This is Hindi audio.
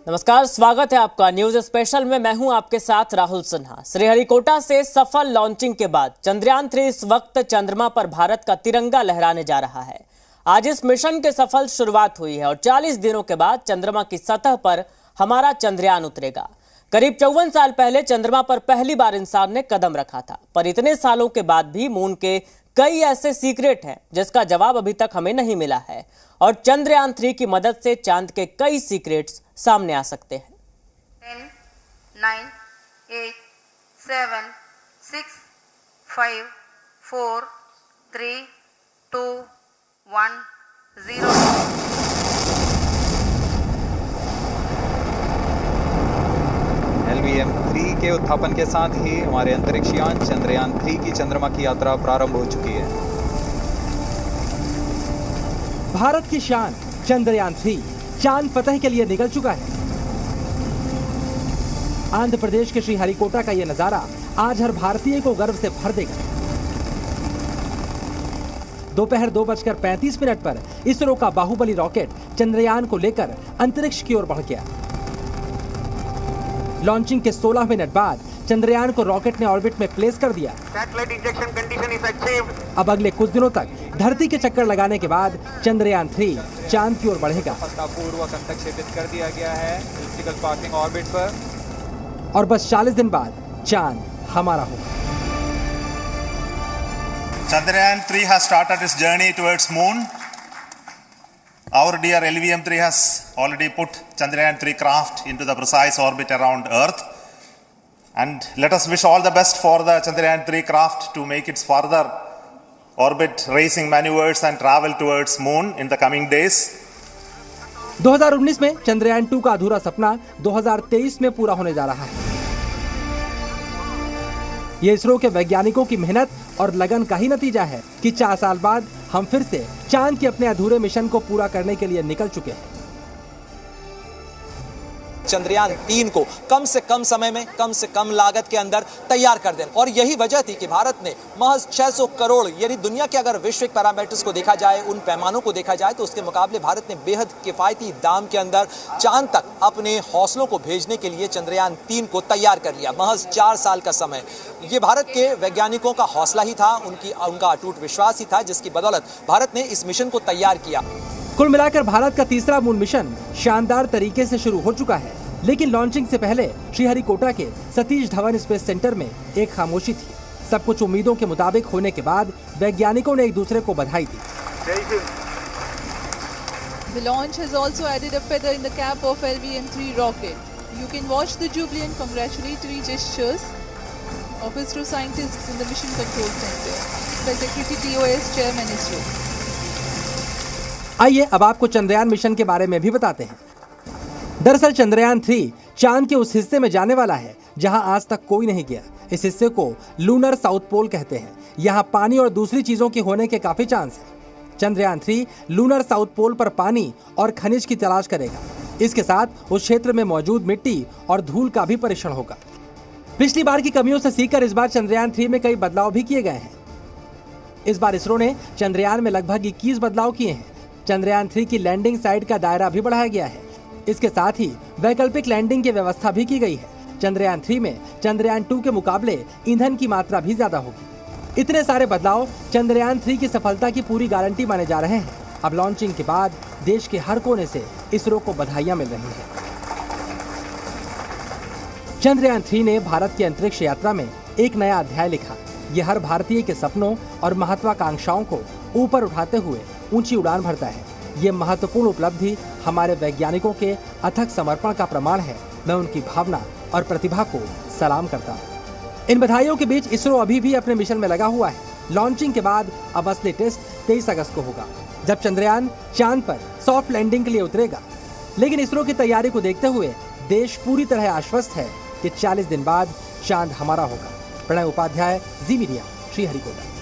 नमस्कार, स्वागत है आपका न्यूज स्पेशल में। मैं हूं आपके साथ राहुल सिन्हा। श्रीहरिकोटा से सफल लॉन्चिंग के बाद चंद्रयान 3 इस वक्त चंद्रमा पर भारत का तिरंगा लहराने जा रहा है। आज इस मिशन के सफल शुरुआत हुई है और 40 दिनों के बाद चंद्रमा की सतह पर हमारा चंद्रयान उतरेगा। करीब 54 साल पहले चंद्रमा पर पहली बार इंसान ने कदम रखा था, पर इतने सालों के बाद भी मून के कई ऐसे सीक्रेट हैं जिसका जवाब अभी तक हमें नहीं मिला है और चंद्रयान 3 की मदद से चांद के कई सीक्रेट्स सामने आ सकते हैं। 10, 9, 8, 7, 6, 5, 4, 3, 2, 1, 0। LVM-3 के उत्थापन के साथ ही हमारे अंतरिक्ष यान चंद्रयान 3 की चंद्रमा की यात्रा प्रारंभ हो चुकी है। भारत की शान चंद्रयान 3 चांद फतह के लिए निकल चुका है। आंध्र प्रदेश के श्रीहरिकोटा का यह नजारा आज हर भारतीय को गर्व से भर देगा। दोपहर 2:35 पर इसरो का बाहुबली रॉकेट चंद्रयान को लेकर अंतरिक्ष की ओर बढ़ गया। लॉन्चिंग के 16 मिनट बाद चंद्रयान को रॉकेट ने ऑर्बिट में प्लेस कर दिया। अब अगले कुछ दिनों तक धरती के चक्कर लगाने के बाद चंद्रयान 3 चांद की ओर बढ़ेगा। सफलतापूर्वक अंतक्षेपित कर दिया गया है इलिप्टिकल पासिंग ऑर्बिट पर और बस 40 दिन बाद चांद हमारा होगा। Chandrayaan 3 has started its journey towards moon. Our dear LVM-3 has already put Chandrayaan 3 craft into the precise orbit around Earth. And let us wish all the best for the Chandrayaan 3 craft to make its further orbit racing maneuvers and travel towards moon in the coming days. 2019 में चंद्रयान 2 का अधूरा सपना 2023 में पूरा होने जा रहा है। ये इसरो के वैज्ञानिकों की मेहनत और लगन का ही नतीजा है कि 4 साल बाद हम फिर से चांद के अपने अधूरे मिशन को पूरा करने के लिए निकल चुके हैं। चंद्रयान 3 को कम से कम समय में कम से कम लागत के अंदर तैयार कर दें और यही वजह थी कि भारत ने महज 600 करोड़ यानी दुनिया के अगर वैश्विक पैरामीटर्स को देखा जाए, उन पैमानों को देखा जाए तो उसके मुकाबले भारत ने बेहद किफायती दाम के अंदर चांद तक अपने हौसलों को भेजने के लिए चंद्रयान 3 को तैयार कर लिया। महज 4 साल का समय ये भारत के वैज्ञानिकों का हौसला ही था, उनका अटूट विश्वास ही था, जिसकी बदौलत भारत ने इस मिशन को तैयार किया। कुल मिलाकर भारत का तीसरा मून मिशन शानदार तरीके से शुरू हो चुका है, लेकिन लॉन्चिंग से पहले श्रीहरिकोटा के सतीश धवन स्पेस सेंटर में एक खामोशी थी। सब कुछ उम्मीदों के मुताबिक होने के बाद वैज्ञानिकों ने एक दूसरे को बधाई दी। The launch has also added a feather in the cap of LVM-3 rocket. You can watch the jubilant congratulatory gestures of ISRO scientists in the Mission Control Center by Secretary TOS Chairman ISRO. आइए अब आपको चंद्रयान मिशन के बारे में भी बताते हैं। दरअसल चंद्रयान 3 चांद के उस हिस्से में जाने वाला है जहां आज तक कोई नहीं गया। इस हिस्से को लूनर साउथ पोल कहते हैं। यहां पानी और दूसरी चीजों के होने के काफी चांस है। चंद्रयान 3 लूनर साउथ पोल पर पानी और खनिज की तलाश करेगा। इसके साथ उस क्षेत्र में मौजूद मिट्टी और धूल का भी परीक्षण होगा। पिछली बार की कमियों से सीखकर इस बार चंद्रयान 3 में कई बदलाव भी किए गए हैं। इस बार इसरो ने चंद्रयान में लगभग 21 बदलाव किए हैं। चंद्रयान 3 की लैंडिंग साइट का दायरा भी बढ़ाया गया है। इसके साथ ही वैकल्पिक लैंडिंग की व्यवस्था भी की गई है। चंद्रयान 3 में चंद्रयान 2 के मुकाबले ईंधन की मात्रा भी ज्यादा होगी। इतने सारे बदलाव चंद्रयान 3 की सफलता की पूरी गारंटी माने जा रहे हैं। अब लॉन्चिंग के बाद देश के हर कोने से इसरो को बधाइयां मिल रही हैं। चंद्रयान 3 ने भारत की अंतरिक्ष यात्रा में एक नया अध्याय लिखा। ये हर भारतीय के सपनों और महत्वाकांक्षाओं को ऊपर उठाते हुए ऊंची उड़ान भरता है। ये महत्वपूर्ण उपलब्धि हमारे वैज्ञानिकों के अथक समर्पण का प्रमाण है। मैं उनकी भावना और प्रतिभा को सलाम करता हूँ। इन बधाइयों के बीच इसरो अभी भी अपने मिशन में लगा हुआ है। लॉन्चिंग के बाद अब असली टेस्ट 23 अगस्त को होगा, जब चंद्रयान चांद पर सॉफ्ट लैंडिंग के लिए उतरेगा। लेकिन इसरो की तैयारी को देखते हुए देश पूरी तरह आश्वस्त है कि 40 दिन बाद चांद हमारा होगा। प्रणय उपाध्याय, जी मीडिया, श्रीहरिकोटा।